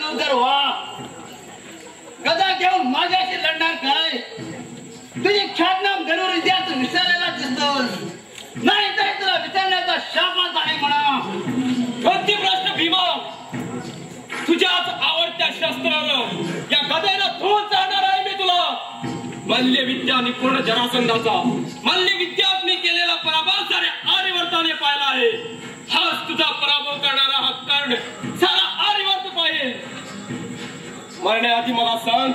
लवकर व्हा. गदा घेऊन माझ्याशी लढणार काय? तुझी ख्यातनाम धनुर्विद्या तू विसरलेला दिसतोस. नाही तर तुला विसरण्याचा शापच आहे म्हणा. कोणती प्रश्न भीमा? तुझ्याच आवडत्या शस्त्रानं या गदेनं धूळ चालणार आहे मी तुला. मल्ल विद्या निपुण जरासंधाचा मल्ल विद्यात मी केलेला पराभव सारे आर्यवर्ताने पाहिला आहे. हाच तुझा पराभव करणारा हा कर्ण सारा आर्यवर्त पाहिजे. मरण्याआधी मला सांग,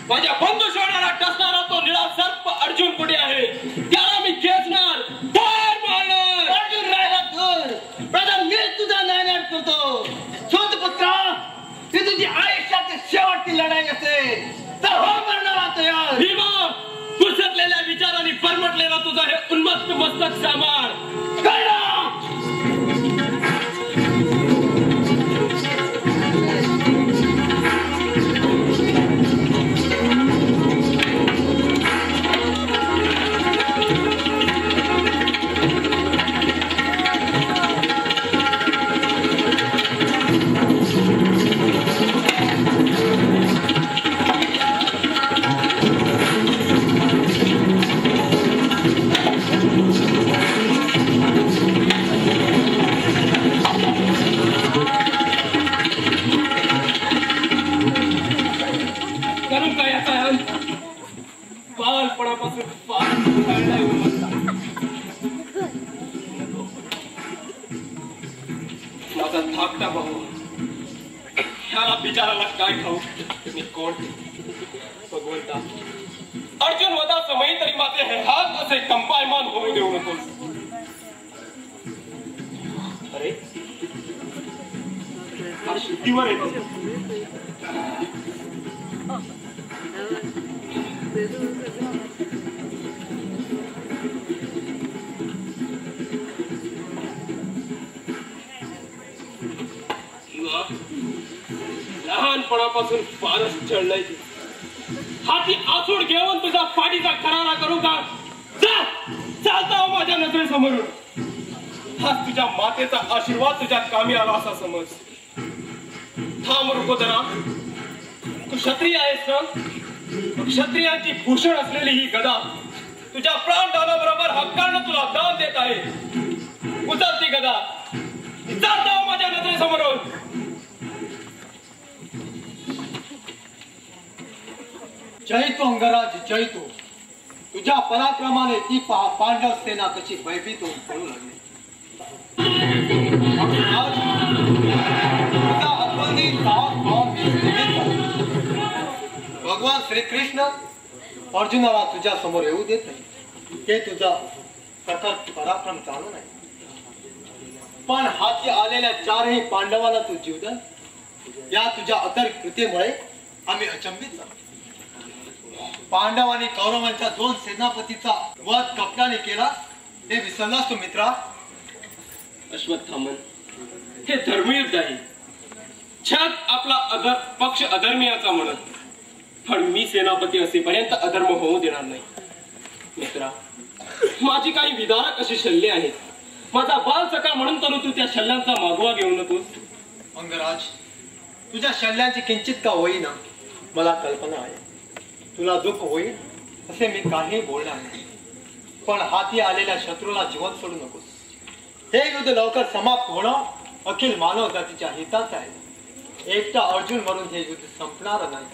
माझ्या बंधू शोधणारा टसणारा तो निळा सर्प अर्जुन कुठे आहे? त्याला मी खेचणार, ठार मारणार. अर्जुन राहिला तर प्रथम मी तुझा नायनाट करतो. सूतपुत्रा, ती तुझी आयुष्याची शेवटची लढाई असेल तर हो मरणारा तयार. भीमा, कुसटलेल्या विचारांनी परमटलेला तुझा हे उन्मत्त मस्तक सांभाळ. कळला? माझा धाकटा भाऊ, ह्याला बिचाराला काय खाऊ? मी कोण? भगवंता, अर्जुन वधा समयी तरी मात्र हे हात असे कंपायमान होऊ देऊ नकोस. अरे, हा शुद्धीवर येतो. लहानपणापासून फारच चढलाय. हाती आसूड घेऊन तुझा पाठीचा करारा करू का? चालता हो माझ्या नजरेसमोरून. हाच तुझ्या मातेचा आशीर्वाद तुझ्या कामी आला असा समज. थांब रुको जरा. तू क्षत्रिय आहेस ना? क्षत्रियांची भूषण असलेली ही गदा तुझ्या प्राणदानाबरोबर हक्कानं तुला दान देत आहे. उचलती गदा, चालता हो माझ्या नजरेसमोरून. जय तो अंगराज, जय तो. तुझ्या पराक्रमाने ती पांडव सेना कशी भयभीत होऊन पळू लागली. भगवान श्रीकृष्ण अर्जुनाला तुझ्या समोर येऊ देत नाही. ते तुझा प्रखर पराक्रम चालू नाही. पण हाती आलेल्या चारही पांडवाला तू जीवदान. या तुझ्या अतर कृतीमुळे आम्ही अचंबित झालो. पांडव आणि कौरवांच्या 2 सेनापतीचा वध कपटाने केला हे विसरलास तू मित्रा? अश्वत्थामन, हे धर्मयुद्ध आहे. छत आपला पक्ष अधर्मीयाचा म्हणत, पण मी सेनापती असेपर्यंत अधर्म होऊ देणार नाही. मित्रा, माझी काही विदारक अशी शल्ये आहेत. माझा बाल सखा म्हणून तर तू त्या शल्यांचा मागोवा घेऊ नकोस. अंगराज, तुझ्या शल्यांची किंचित का होईना मला कल्पना आहे. तुला दुःख होईल असे मी काही बोलणार नाही. पण हाती आलेल्या शत्रूला जिवंत सोडू नकोस. हे युद्ध लवकर समाप्त होणं अखिल मानव जातीच्या हिताच आहे. एकटा अर्जुन म्हणून हे युद्ध संपणार नाही.